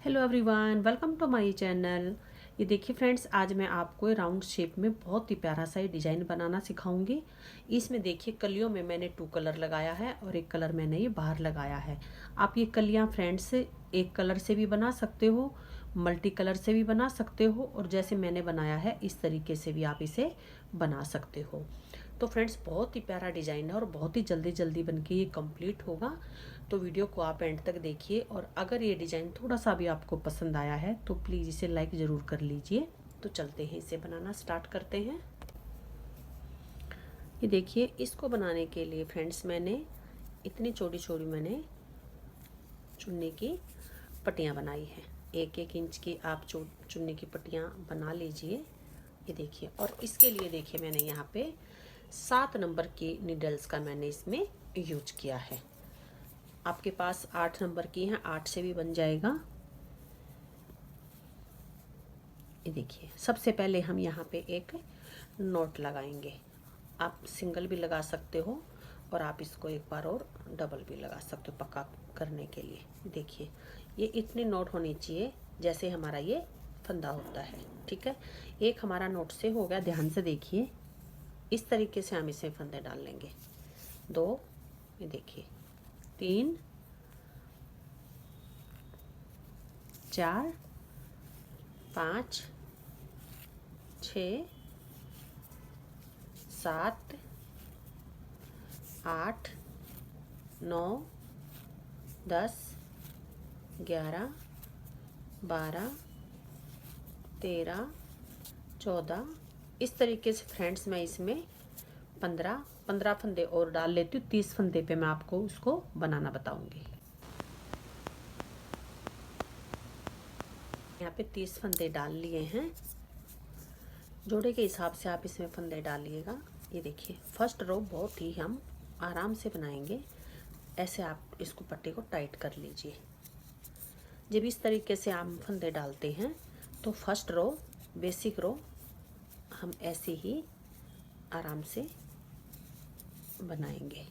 Hello everyone, welcome to my channel. ये देखिए friends, आज मैं आपको राउंड शेप में बहुत ही प्यारा सा डिज़ाइन बनाना सिखाऊंगी। इसमें देखिए कलियों में मैंने 2 कलर लगाया है और एक कलर मैंने ये बाहर लगाया है। आप ये कलियां फ्रेंड्स एक कलर से भी बना सकते हो, मल्टी कलर से भी बना सकते हो, और जैसे मैंने बनाया है इस तरीके से भी आप इसे बना सकते हो। तो फ्रेंड्स, बहुत ही प्यारा डिज़ाइन है और बहुत ही जल्दी जल्दी बनके ये कंप्लीट होगा। तो वीडियो को आप एंड तक देखिए, और अगर ये डिज़ाइन थोड़ा सा भी आपको पसंद आया है तो प्लीज़ इसे लाइक ज़रूर कर लीजिए। तो चलते हैं, इसे बनाना स्टार्ट करते हैं। ये देखिए, इसको बनाने के लिए फ्रेंड्स मैंने इतनी छोटी छोटी मैंने चुन्नी की पट्टियाँ बनाई हैं। 1-1 इंच की आप चुन्नी की पट्टियाँ बना लीजिए। ये देखिए, और इसके लिए देखिए मैंने यहाँ पे 7 नंबर की नीडल्स का मैंने इसमें यूज किया है। आपके पास 8 नंबर की हैं, 8 से भी बन जाएगा। ये देखिए, सबसे पहले हम यहाँ पे एक नोट लगाएंगे। आप सिंगल भी लगा सकते हो और आप इसको एक बार और डबल भी लगा सकते हो पक्का करने के लिए। देखिए, ये इतनी नोट होनी चाहिए जैसे हमारा ये फंदा होता है। ठीक है, एक हमारा नोट से हो गया। ध्यान से देखिए, इस तरीके से हम इसे फंदे डाल लेंगे। 2, ये देखिए, 3, 4, 5, 6, 7, 8, 9, 10, 11, 12, 13, 14। इस तरीके से फ्रेंड्स मैं इसमें 15 फंदे और डाल लेती हूँ। 30 फंदे पे मैं आपको उसको बनाना बताऊंगी। यहाँ पे 30 फंदे डाल लिए हैं। जोड़े के हिसाब से आप इसमें फंदे डालिएगा। ये देखिए, फर्स्ट रो बहुत ही हम आराम से बनाएंगे। ऐसे आप इसको पट्टी को टाइट कर लीजिए। जब इस तरीके से आप फंदे डालते हैं तो फर्स्ट रो, बेसिक रो हम ऐसे ही आराम से बनाएंगे।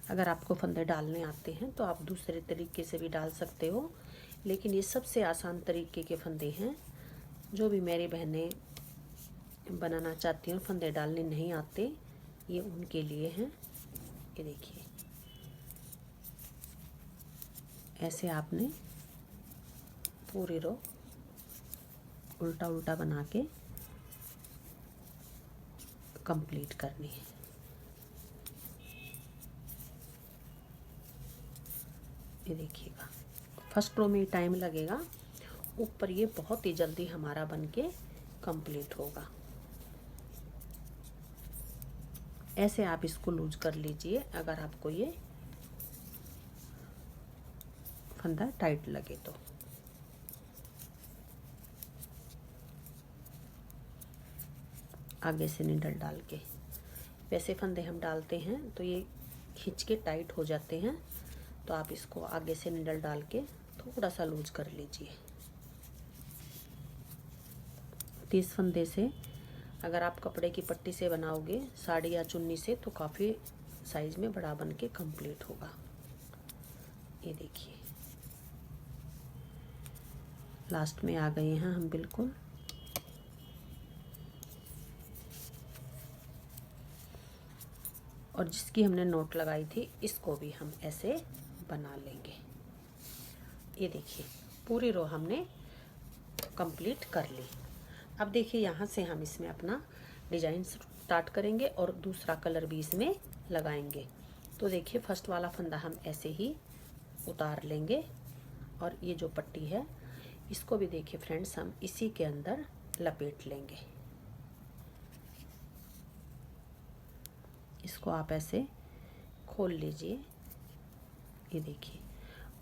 अगर आपको फंदे डालने आते हैं तो आप दूसरे तरीके से भी डाल सकते हो, लेकिन ये सबसे आसान तरीके के फंदे हैं। जो भी मेरी बहनें बनाना चाहती हैं, फंदे डालने नहीं आते, ये उनके लिए हैं। ये देखिए, ऐसे आपने पूरी रो उल्टा उल्टा बना के कंप्लीट करनी है। ये देखिएगा, फर्स्ट रो में टाइम लगेगा, ऊपर ये बहुत ही जल्दी हमारा बनके कंप्लीट होगा। ऐसे आप इसको लूज कर लीजिए अगर आपको ये फंदा टाइट लगे तो। आगे से निडल डाल के वैसे फंदे हम डालते हैं तो ये खींच के टाइट हो जाते हैं, तो आप इसको आगे से निडल डाल के थोड़ा सा लूज कर लीजिए। 30 फंदे से अगर आप कपड़े की पट्टी से बनाओगे, साड़ी या चुन्नी से, तो काफ़ी साइज में बड़ा बन के कंप्लीट होगा। ये देखिए, लास्ट में आ गए हैं हम बिल्कुल। और जिसकी हमने नोट लगाई थी इसको भी हम ऐसे बना लेंगे। ये देखिए, पूरी रो हमने कंप्लीट कर ली। अब देखिए, यहाँ से हम इसमें अपना डिजाइन स्टार्ट करेंगे और दूसरा कलर भी इसमें लगाएंगे। तो देखिए, फर्स्ट वाला फंदा हम ऐसे ही उतार लेंगे, और ये जो पट्टी है इसको भी देखिए फ्रेंड्स हम इसी के अंदर लपेट लेंगे। इसको आप ऐसे खोल लीजिए। ये देखिए,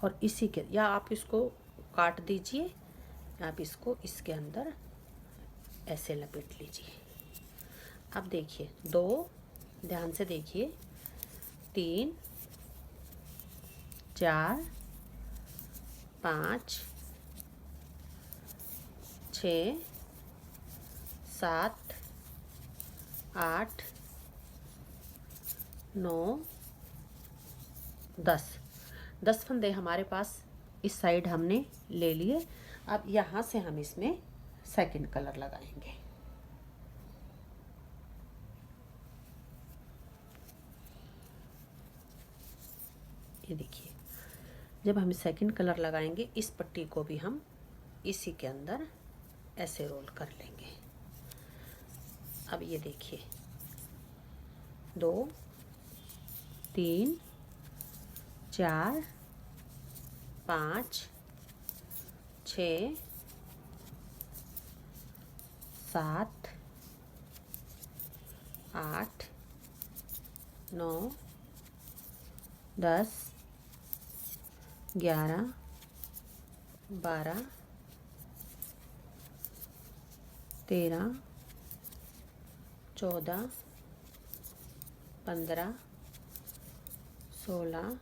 और इसी के, या आप इसको काट दीजिए, आप इसको इसके अंदर ऐसे लपेट लीजिए। अब देखिए, 2, ध्यान से देखिए, 3, 4, 5, 6, 7, 8, 9, 10 फंदे हमारे पास इस साइड हमने ले लिए। अब यहाँ से हम इसमें सेकंड कलर लगाएंगे। ये देखिए, जब हम सेकंड कलर लगाएंगे इस पट्टी को भी हम इसी के अंदर ऐसे रोल कर लेंगे। अब ये देखिए, 2 3 4 5 6 7 8 9 10 11 12 13 14 15 16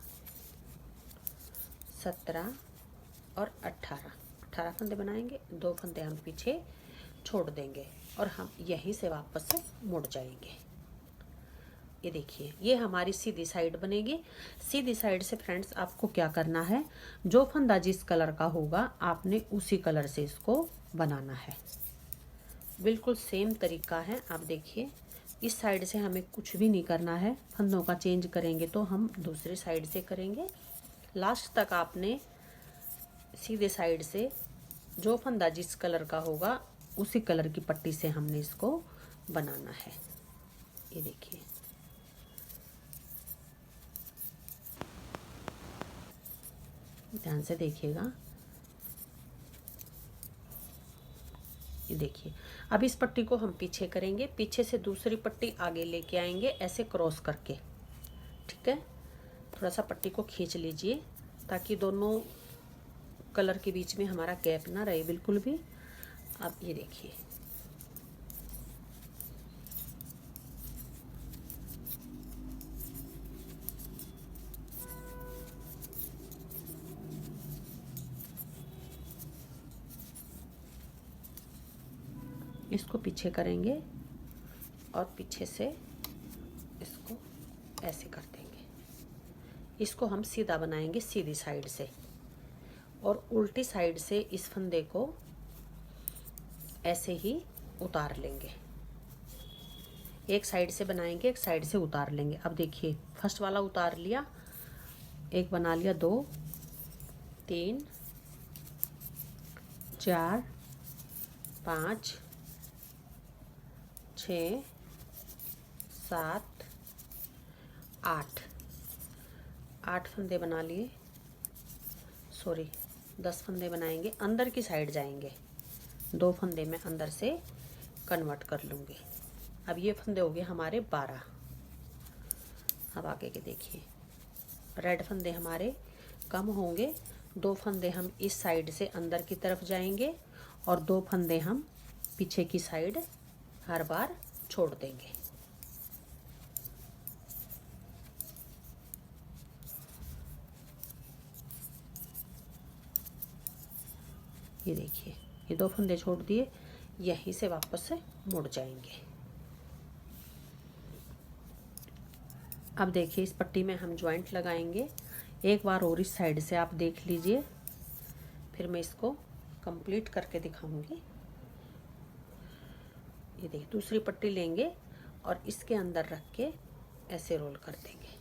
17 और 18 फंदे बनाएंगे। 2 फंदे हम पीछे छोड़ देंगे और हम यहीं से वापस से मुड़ जाएंगे। ये देखिए, ये हमारी सीधी साइड बनेगी। सीधी साइड से फ्रेंड्स आपको क्या करना है, जो फंदा जिस कलर का होगा आपने उसी कलर से इसको बनाना है। बिल्कुल सेम तरीका है। आप देखिए, इस साइड से हमें कुछ भी नहीं करना है। फंदों का चेंज करेंगे तो हम दूसरे साइड से करेंगे। लास्ट तक आपने सीधे साइड से जो फंदा जिस कलर का होगा उसी कलर की पट्टी से हमने इसको बनाना है। ये देखिए, ध्यान से देखिएगा। ये देखिए, अब इस पट्टी को हम पीछे करेंगे, पीछे से दूसरी पट्टी आगे लेके आएंगे ऐसे क्रॉस करके। ठीक है, थोड़ा सा पट्टी को खींच लीजिए ताकि दोनों कलर के बीच में हमारा गैप ना रहे बिल्कुल भी। अब ये देखिए, इसको पीछे करेंगे और पीछे से इसको ऐसे कर देंगे। इसको हम सीधा बनाएंगे सीधी साइड से और उल्टी साइड से इस फंदे को ऐसे ही उतार लेंगे। एक साइड से बनाएंगे, एक साइड से उतार लेंगे। अब देखिए, फर्स्ट वाला उतार लिया, एक बना लिया, 2 3 4 5 6 7 8 फंदे बना लिए। सॉरी, 10 फंदे बनाएंगे। अंदर की साइड जाएंगे, 2 फंदे में अंदर से कन्वर्ट कर लूँगी। अब ये फंदे हो गए हमारे 12। अब आगे के देखिए, रेड फंदे हमारे कम होंगे। 2 फंदे हम इस साइड से अंदर की तरफ जाएंगे और 2 फंदे हम पीछे की साइड हर बार छोड़ देंगे। ये देखिए, ये 2 फंदे छोड़ दिए, यहीं से वापस से मुड़ जाएंगे। अब देखिए, इस पट्टी में हम जॉइंट लगाएंगे। एक बार और इस साइड से आप देख लीजिए, फिर मैं इसको कंप्लीट करके दिखाऊंगी। ये देखिए, दूसरी पट्टी लेंगे और इसके अंदर रख के ऐसे रोल कर देंगे।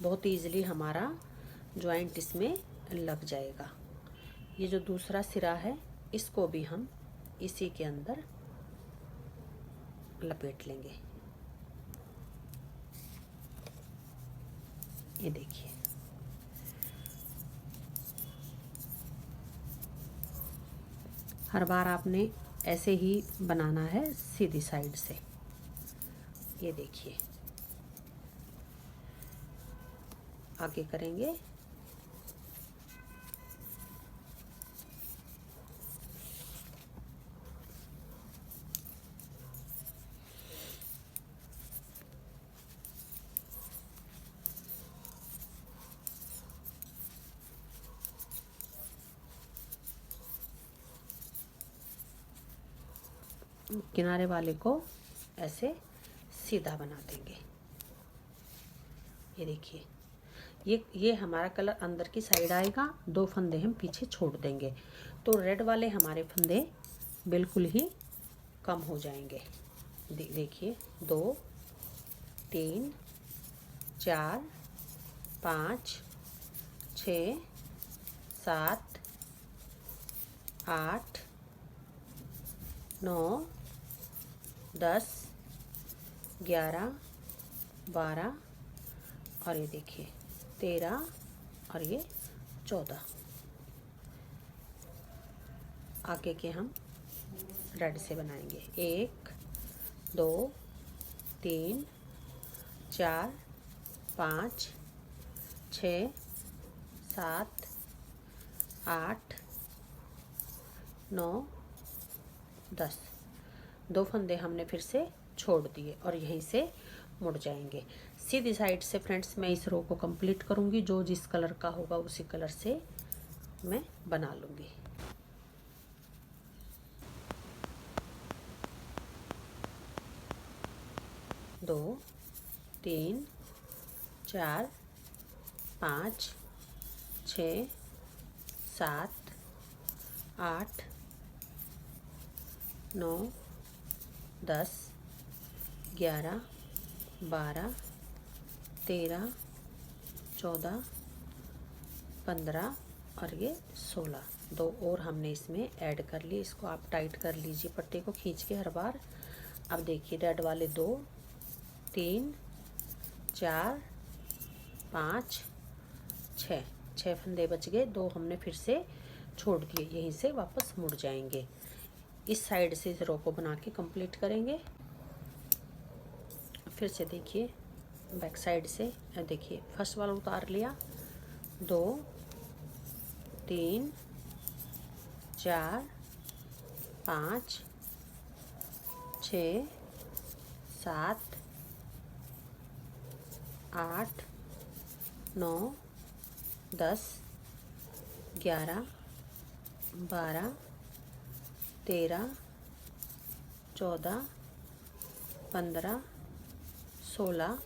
बहुत ईजिली हमारा जॉइंट इसमें लग जाएगा। ये जो दूसरा सिरा है इसको भी हम इसी के अंदर लपेट लेंगे। ये देखिए, हर बार आपने ऐसे ही बनाना है सीधी साइड से। ये देखिए, आगे करेंगे। किनारे वाले को ऐसे सीधा बना देंगे। ये देखिए, ये हमारा कलर अंदर की साइड आएगा, 2 फंदे हम पीछे छोड़ देंगे, तो रेड वाले हमारे फंदे बिल्कुल ही कम हो जाएंगे। देखिए 2 3 4 5 6 7 8 9 10 11 12 और ये देखिए 13 और ये 14। आगे के हम रेड से बनाएंगे। 1 2 3 4 5 6 7 8 9 10। 2 फंदे हमने फिर से छोड़ दिए और यहीं से मुड़ जाएंगे। सीधी साइड से फ्रेंड्स मैं इस रो को कंप्लीट करूंगी। जो जिस कलर का होगा उसी कलर से मैं बना लूंगी। दो 3 4 5 6 7 8 9 10 11 12 13 14 15 और ये 16। 2 और हमने इसमें ऐड कर लिए। इसको आप टाइट कर लीजिए पट्टी को खींच के हर बार। अब देखिए रेड वाले 2 3 4 5 6 फंदे बच गए। 2 हमने फिर से छोड़ दिए, यहीं से वापस मुड़ जाएंगे। इस साइड से इस रो को बना के कंप्लीट करेंगे। फिर से देखिए बैक साइड से देखिए फर्स्ट वाला उतार लिया। 2 3 4 5 6 7 8 9 10 11 12 13 14 15 16।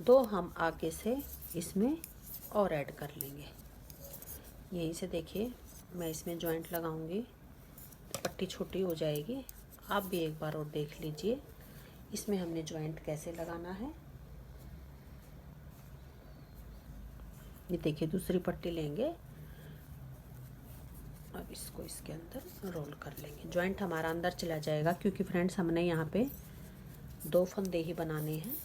2 हम आगे से इसमें और ऐड कर लेंगे। यहीं से देखिए मैं इसमें जॉइंट लगाऊंगी, पट्टी छोटी हो जाएगी। आप भी एक बार और देख लीजिए इसमें हमने जॉइंट कैसे लगाना है। ये देखिए दूसरी पट्टी लेंगे, अब इसको इसके अंदर रोल कर लेंगे। जॉइंट हमारा अंदर चला जाएगा क्योंकि फ्रेंड्स हमने यहाँ पे 2 फंदे ही बनाने हैं।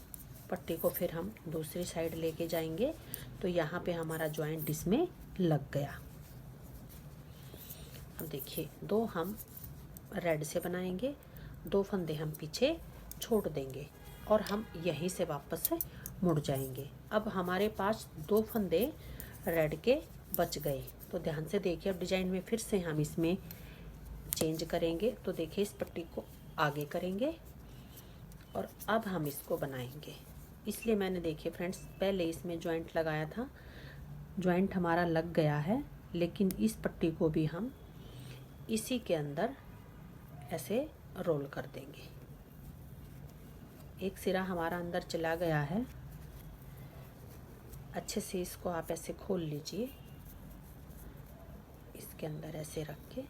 पट्टी को फिर हम दूसरी साइड लेके जाएंगे तो यहाँ पे हमारा जॉइंट इसमें लग गया। अब देखिए 2 हम रेड से बनाएंगे, 2 फंदे हम पीछे छोड़ देंगे और हम यहीं से वापस से मुड़ जाएंगे। अब हमारे पास 2 फंदे रेड के बच गए, तो ध्यान से देखिए। अब डिजाइन में फिर से हम इसमें चेंज करेंगे। तो देखिए इस पट्टी को आगे करेंगे और अब हम इसको बनाएंगे। इसलिए मैंने देखिए फ्रेंड्स पहले इसमें जॉइंट लगाया था, जॉइंट हमारा लग गया है, लेकिन इस पट्टी को भी हम इसी के अंदर ऐसे रोल कर देंगे। एक सिरा हमारा अंदर चला गया है, अच्छे से इसको आप ऐसे खोल लीजिए। इसके अंदर ऐसे रख के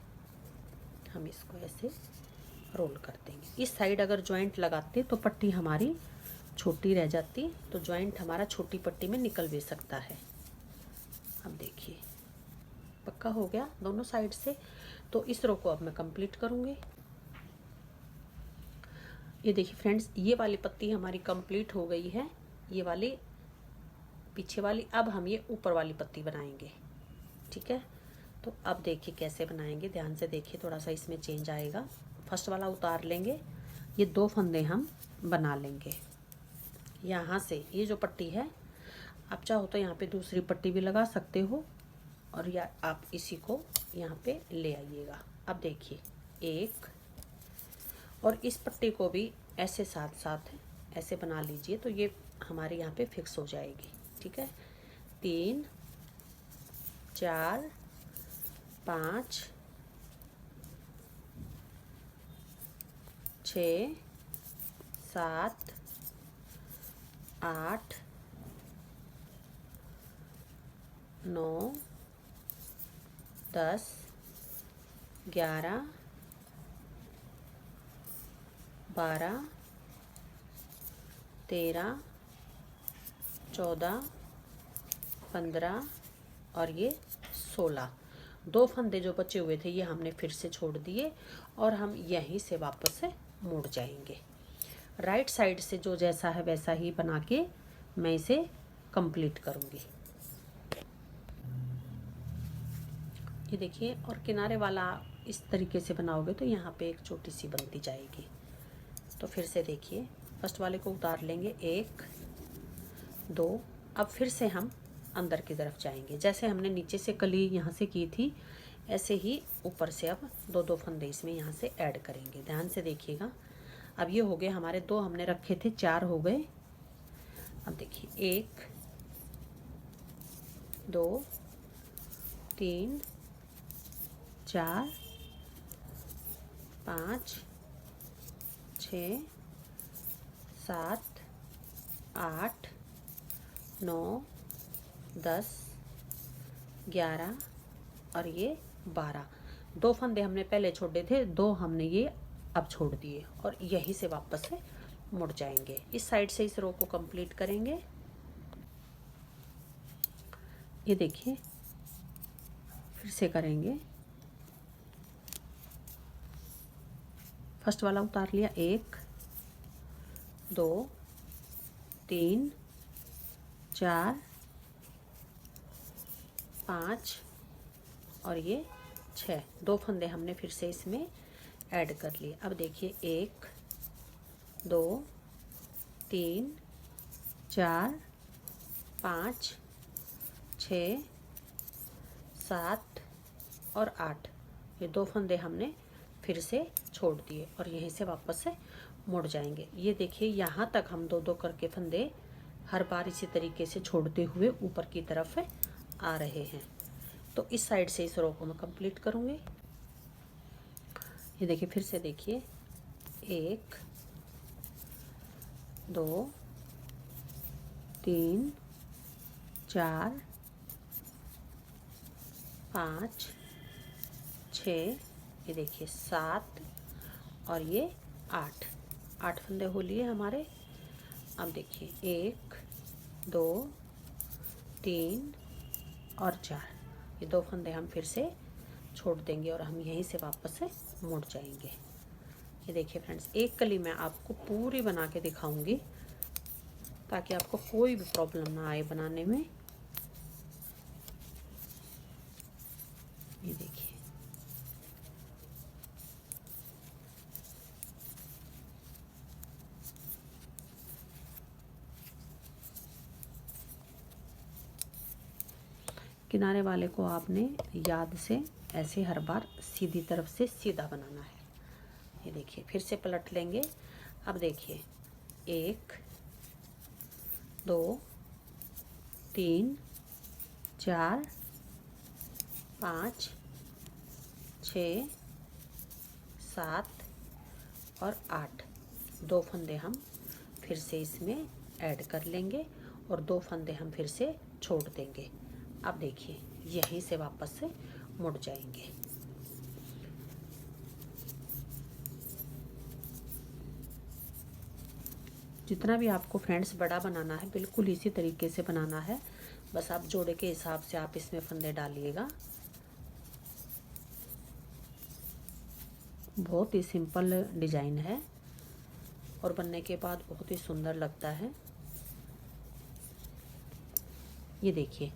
हम इसको ऐसे रोल कर देंगे। इस साइड अगर जॉइंट लगाते तो पट्टी हमारी छोटी रह जाती, तो जॉइंट हमारा छोटी पट्टी में निकल भी सकता है। अब देखिए पक्का हो गया दोनों साइड से। तो इस रो को अब मैं कंप्लीट करूँगी। ये देखिए फ्रेंड्स ये वाली पत्ती हमारी कंप्लीट हो गई है, ये वाली पीछे वाली। अब हम ये ऊपर वाली पत्ती बनाएंगे, ठीक है। तो अब देखिए कैसे बनाएंगे, ध्यान से देखिए, थोड़ा सा इसमें चेंज आएगा। फर्स्ट वाला उतार लेंगे, ये 2 फंदे हम बना लेंगे। यहाँ से ये जो पट्टी है, आप चाहो तो यहाँ पे दूसरी पट्टी भी लगा सकते हो और या आप इसी को यहाँ पे ले आइएगा। अब देखिए 1 और इस पट्टी को भी ऐसे साथ साथ ऐसे बना लीजिए, तो ये हमारे यहाँ पे फिक्स हो जाएगी, ठीक है। 3 4 5 6 7 8 9, 10, 11, 12, 13, 14, 15 और ये 16। 2 फंदे जो बचे हुए थे ये हमने फिर से छोड़ दिए और हम यहीं से वापस से मुड़ जाएंगे। राइट साइड से जो जैसा है वैसा ही बना के मैं इसे कंप्लीट करूँगी। ये देखिए, और किनारे वाला इस तरीके से बनाओगे तो यहाँ पे एक छोटी सी बनती जाएगी। तो फिर से देखिए, फर्स्ट वाले को उतार लेंगे, 1, 2। अब फिर से हम अंदर की तरफ जाएंगे। जैसे हमने नीचे से कली यहाँ से की थी ऐसे ही ऊपर से अब 2-2 फंदे इसमें यहाँ से ऐड करेंगे। ध्यान से देखिएगा। अब ये हो गए हमारे 2 हमने रखे थे, 4 हो गए। अब देखिए 1, 2, 3, 4, 5, 6, 7, 8, 9, 10, 11 और ये 12। 2 फंदे हमने पहले छोड़े थे, 2 हमने ये अब छोड़ दिए और यहीं से वापस से मुड़ जाएंगे। इस साइड से इस रो को कंप्लीट करेंगे। ये देखिए, फिर से करेंगे। फर्स्ट वाला उतार लिया, 1, 2, 3, 4, 5 और ये 6। 2 फंदे हमने फिर से इसमें ऐड कर लिए। अब देखिए 1, 2, 3, 4, 5, 6, 7 और 8। ये 2 फंदे हमने फिर से छोड़ दिए और यहीं से वापस से मुड़ जाएंगे। ये देखिए, यहाँ तक हम 2-2 करके फंदे हर बार इसी तरीके से छोड़ते हुए ऊपर की तरफ आ रहे हैं। तो इस साइड से इस रो को मैं कंप्लीट करूँगी। ये देखिए, फिर से देखिए, 1, 2, 3, 4, 5, 6, ये देखिए 7 और ये 8 फंदे हो लिए हमारे। अब देखिए 1, 2, 3 और 4। ये 2 फंदे हम फिर से छोड़ देंगे और हम यहीं से वापस से मुड़ जाएंगे। ये देखिए फ्रेंड्स, एक कली मैं आपको पूरी बना के दिखाऊंगी ताकि आपको कोई भी प्रॉब्लम ना आए बनाने में। ये देखिए, किनारे वाले को आपने याद से ऐसे हर बार सीधी तरफ से सीधा बनाना है। ये देखिए, फिर से पलट लेंगे। अब देखिए 1, 2, 3, 4, 5, 6, 7 और 8। 2 फंदे हम फिर से इसमें ऐड कर लेंगे और 2 फंदे हम फिर से छोड़ देंगे। अब देखिए, यहीं से वापस से मुड़ जाएंगे। जितना भी आपको फ्रेंड्स बड़ा बनाना है बिल्कुल इसी तरीके से बनाना है। बस आप जोड़े के हिसाब से आप इसमें फंदे डालिएगा। बहुत ही सिंपल डिजाइन है और बनने के बाद बहुत ही सुंदर लगता है। ये देखिए,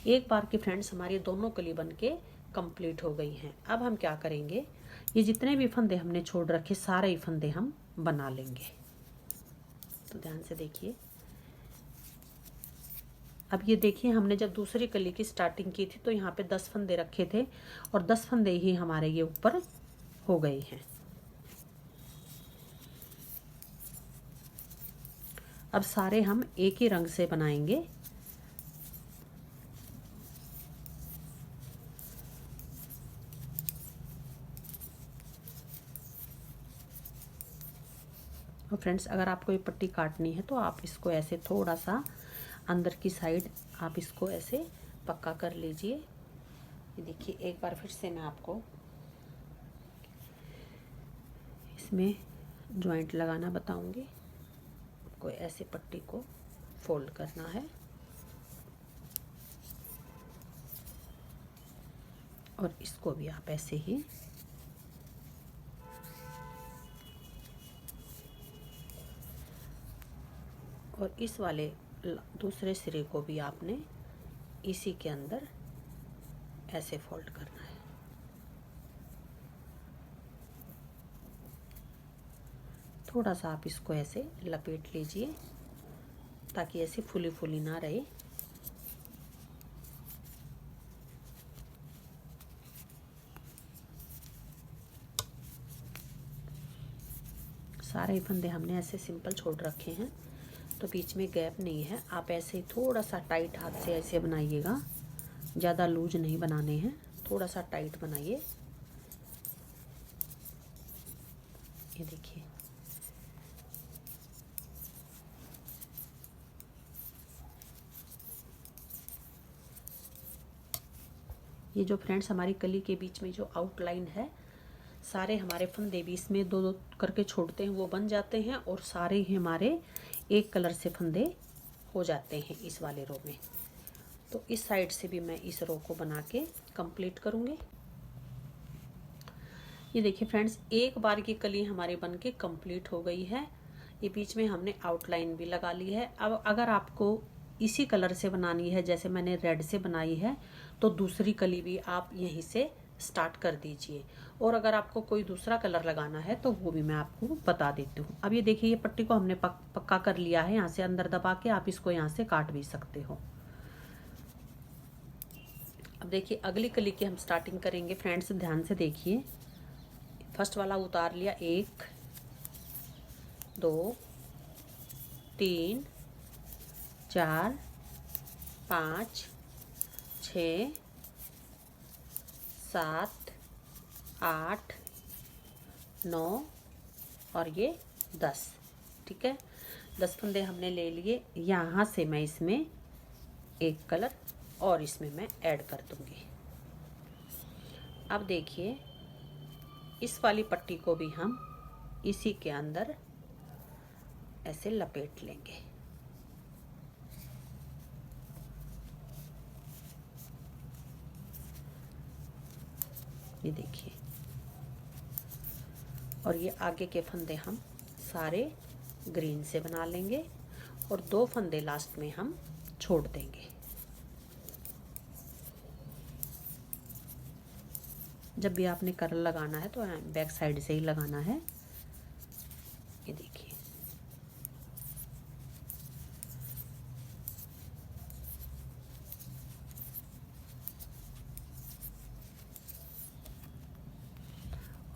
एक बार की फ्रेंड्स हमारी दोनों कली बन के कंप्लीट हो गई हैं। अब हम क्या करेंगे, ये जितने भी फंदे हमने छोड़ रखे सारे ही फंदे हम बना लेंगे। तो ध्यान से देखिए। अब ये देखिए, हमने जब दूसरी कली की स्टार्टिंग की थी तो यहाँ पे 10 फंदे रखे थे और 10 फंदे ही हमारे ये ऊपर हो गए हैं। अब सारे हम एक ही रंग से बनाएंगे। और फ्रेंड्स, अगर आपको ये पट्टी काटनी है तो आप इसको ऐसे थोड़ा सा अंदर की साइड आप इसको ऐसे पक्का कर लीजिए। ये देखिए एक बार फिर से मैं आपको इसमें जॉइंट लगाना बताऊंगी। आपको ऐसे पट्टी को फोल्ड करना है और इसको भी आप ऐसे ही और इस वाले दूसरे सिरे को भी आपने इसी के अंदर ऐसे फोल्ड करना है। थोड़ा सा आप इसको ऐसे लपेट लीजिए ताकि ऐसे फुली फुली ना रहे। सारे फंदे हमने ऐसे सिंपल छोड़ रखे हैं तो बीच में गैप नहीं है। आप ऐसे थोड़ा सा टाइट हाथ से ऐसे बनाइएगा, ज़्यादा लूज नहीं बनाने हैं, थोड़ा सा टाइट बनाइए। ये देखिए ये जो फ्रेंड्स हमारी कली के बीच में जो आउटलाइन है, सारे हमारे फंदे भी इसमें दो दो करके छोड़ते हैं वो बन जाते हैं और सारे ही हमारे एक कलर से फंदे हो जाते हैं इस वाले रो में। तो इस साइड से भी मैं इस रो को बना के कंप्लीट करूँगी। ये देखिए फ्रेंड्स एक बार की कली हमारी बन के कंप्लीट हो गई है। ये बीच में हमने आउटलाइन भी लगा ली है। अब अगर आपको इसी कलर से बनानी है जैसे मैंने रेड से बनाई है तो दूसरी कली भी आप यहीं से स्टार्ट कर दीजिए। और अगर आपको कोई दूसरा कलर लगाना है तो वो भी मैं आपको बता देती हूँ। अब ये देखिए ये पट्टी को हमने पक्का कर लिया है। यहाँ से अंदर दबा के आप इसको यहाँ से काट भी सकते हो। अब देखिए अगली कली की हम स्टार्टिंग करेंगे। फ्रेंड्स ध्यान से देखिए, फर्स्ट वाला उतार लिया, 1 2 3 4 5 6 7 8 9 और ये 10। ठीक है, 10 फंदे हमने ले लिए। यहाँ से मैं इसमें एक कलर और इसमें मैं ऐड कर दूंगी। अब देखिए इस वाली पट्टी को भी हम इसी के अंदर ऐसे लपेट लेंगे। ये देखिए, और ये आगे के फंदे हम सारे ग्रीन से बना लेंगे और 2 फंदे लास्ट में हम छोड़ देंगे। जब भी आपने कलर लगाना है तो बैक साइड से ही लगाना है। ये देखिए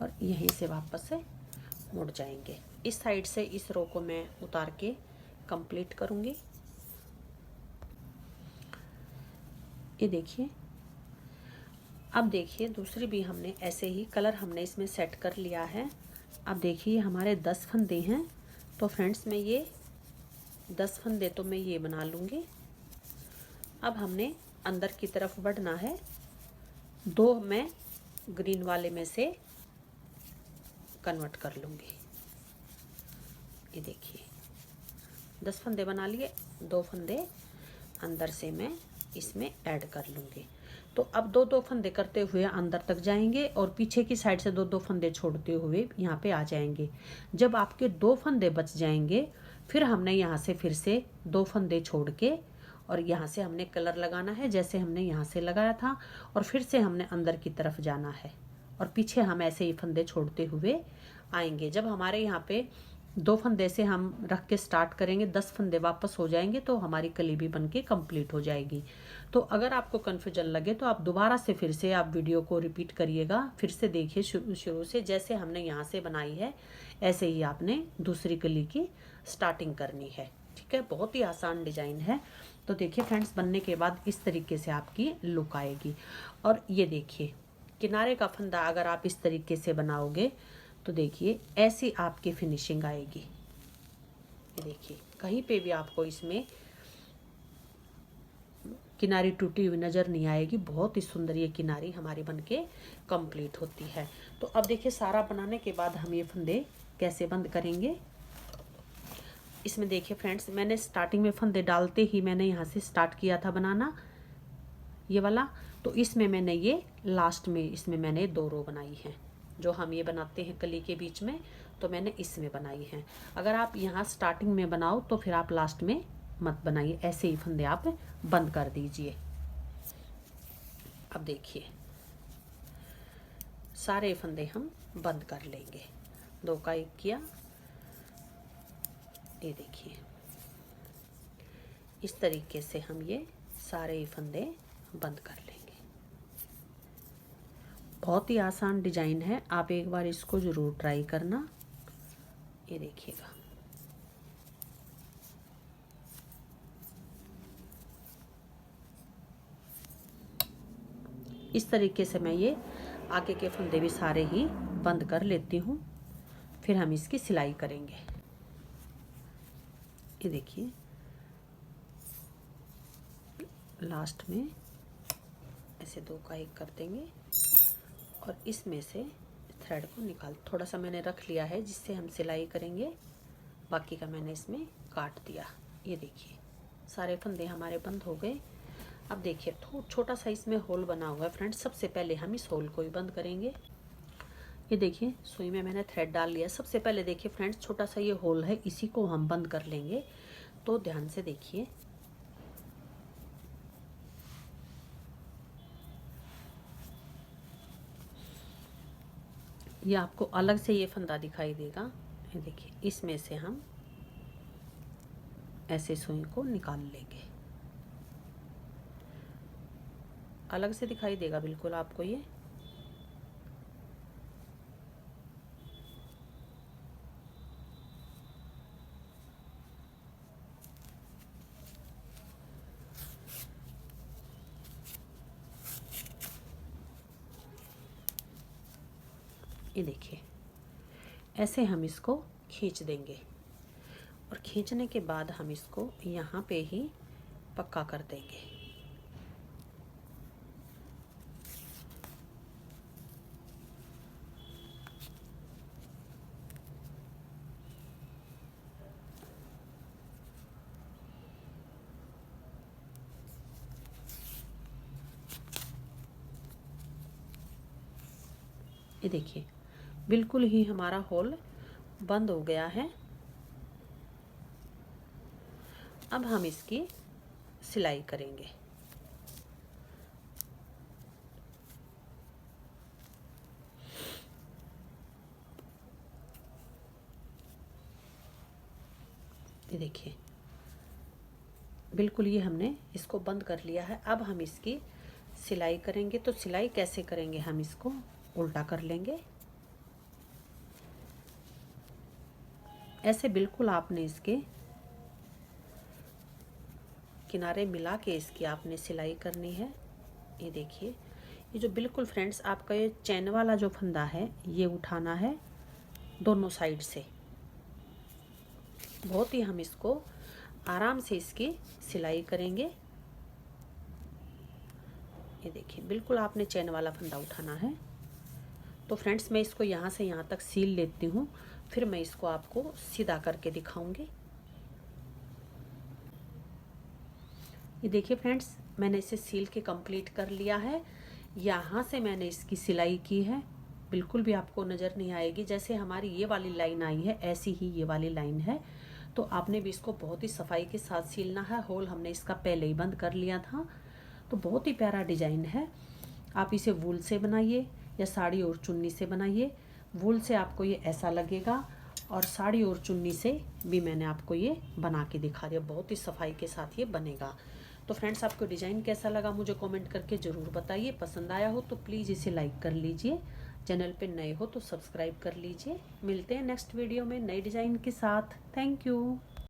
और यहीं से वापस से मुड़ जाएंगे। इस साइड से इस रो को मैं उतार के कंप्लीट करूंगी। ये देखिए, अब देखिए दूसरी भी हमने ऐसे ही कलर हमने इसमें सेट कर लिया है। अब देखिए हमारे 10 फंदे हैं तो फ्रेंड्स मैं ये 10 फंदे तो मैं ये बना लूँगी। अब हमने अंदर की तरफ बढ़ना है। 2 मैं ग्रीन वाले में से कन्वर्ट कर लूँगी। ये देखिए 10 फंदे बना लिए, 2 फंदे अंदर से मैं इसमें ऐड कर लूँगी। तो अब 2-2 फंदे करते हुए अंदर तक जाएंगे और पीछे की साइड से 2-2 फंदे छोड़ते हुए यहाँ पे आ जाएंगे। जब आपके 2 फंदे बच जाएंगे फिर हमने यहाँ से फिर से 2 फंदे छोड़ के और यहाँ से हमने कलर लगाना है जैसे हमने यहाँ से लगाया था और फिर से हमने अंदर की तरफ जाना है और पीछे हम ऐसे ही फंदे छोड़ते हुए आएंगे। जब हमारे यहाँ पे 2 फंदे से हम रख के स्टार्ट करेंगे, 10 फंदे वापस हो जाएंगे तो हमारी कली भी बन के कम्प्लीट हो जाएगी। तो अगर आपको कन्फ्यूजन लगे तो आप दोबारा से फिर से आप वीडियो को रिपीट करिएगा, फिर से देखिए शुरू से। जैसे हमने यहाँ से बनाई है ऐसे ही आपने दूसरी कली की स्टार्टिंग करनी है। ठीक है, बहुत ही आसान डिजाइन है। तो देखिए फ्रेंड्स बनने के बाद इस तरीके से आपकी लुक आएगी। और ये देखिए किनारे का फंदा अगर आप इस तरीके से बनाओगे तो देखिए ऐसी आपकी फिनिशिंग आएगी। ये देखिए कहीं पे भी आपको इसमें किनारी टूटी हुई नज़र नहीं आएगी। बहुत ही सुंदर ये किनारी हमारी बनके कंप्लीट होती है। तो अब देखिए सारा बनाने के बाद हम ये फंदे कैसे बंद करेंगे। इसमें देखिए फ्रेंड्स, मैंने स्टार्टिंग में फंदे डालते ही मैंने यहाँ से स्टार्ट किया था बनाना ये वाला। तो इसमें मैंने ये लास्ट में इसमें मैंने 2 रो बनाई हैं। जो हम ये बनाते हैं कली के बीच में, तो मैंने इसमें बनाई हैं। अगर आप यहाँ स्टार्टिंग में बनाओ तो फिर आप लास्ट में मत बनाइए, ऐसे ही फंदे आप बंद कर दीजिए। अब देखिए सारे फंदे हम बंद कर लेंगे। 2 का 1 किया, ये देखिए इस तरीके से हम ये सारे फंदे बंद कर लेंगे। बहुत ही आसान डिजाइन है, आप एक बार इसको जरूर ट्राई करना। ये देखिएगा इस तरीके से मैं ये आगे के फंदे भी सारे ही बंद कर लेती हूँ। फिर हम इसकी सिलाई करेंगे। ये देखिए लास्ट में ऐसे 2 का 1 कर देंगे और इसमें से थ्रेड को निकाल, थोड़ा सा मैंने रख लिया है जिससे हम सिलाई करेंगे, बाकी का मैंने इसमें काट दिया। ये देखिए सारे फंदे हमारे बंद हो गए। अब देखिए छोटा सा इसमें होल बना हुआ है फ्रेंड्स। सबसे पहले हम इस होल को ही बंद करेंगे। ये देखिए सुई में मैंने थ्रेड डाल लिया। सबसे पहले देखिए फ्रेंड्स छोटा सा ये होल है, इसी को हम बंद कर लेंगे। तो ध्यान से देखिए, ये आपको अलग से ये फंदा दिखाई देगा। ये देखिए इसमें से हम ऐसे सुई को निकाल लेंगे, अलग से दिखाई देगा बिल्कुल आपको ये। ये देखिए ऐसे हम इसको खींच देंगे और खींचने के बाद हम इसको यहाँ पे ही पक्का कर देंगे। ये देखिए बिल्कुल ही हमारा होल बंद हो गया है। अब हम इसकी सिलाई करेंगे। ये देखिए बिल्कुल ये हमने इसको बंद कर लिया है। अब हम इसकी सिलाई करेंगे। तो सिलाई कैसे करेंगे, हम इसको उल्टा कर लेंगे। ऐसे बिल्कुल आपने इसके किनारे मिला के इसकी आपने सिलाई करनी है। ये देखिए ये जो बिल्कुल फ्रेंड्स आपका ये चैन वाला जो फंदा है ये उठाना है दोनों साइड से। बहुत ही हम इसको आराम से इसकी सिलाई करेंगे। ये देखिए बिल्कुल आपने चैन वाला फंदा उठाना है। तो फ्रेंड्स मैं इसको यहाँ से यहाँ तक सील लेती हूँ, फिर मैं इसको आपको सीधा करके दिखाऊंगी। ये देखिए फ्रेंड्स मैंने इसे सील के कंप्लीट कर लिया है। यहाँ से मैंने इसकी सिलाई की है, बिल्कुल भी आपको नज़र नहीं आएगी। जैसे हमारी ये वाली लाइन आई है ऐसी ही ये वाली लाइन है। तो आपने भी इसको बहुत ही सफाई के साथ सीलना है। होल हमने इसका पहले ही बंद कर लिया था। तो बहुत ही प्यारा डिजाइन है। आप इसे वूल से बनाइए या साड़ी और चुन्नी से बनाइए। वूल से आपको ये ऐसा लगेगा और साड़ी और चुन्नी से भी मैंने आपको ये बना के दिखा दिया। बहुत ही सफाई के साथ ये बनेगा। तो फ्रेंड्स आपको डिज़ाइन कैसा लगा मुझे कमेंट करके ज़रूर बताइए। पसंद आया हो तो प्लीज़ इसे लाइक कर लीजिए। चैनल पे नए हो तो सब्सक्राइब कर लीजिए। मिलते हैं नेक्स्ट वीडियो में नई डिज़ाइन के साथ। Thank you.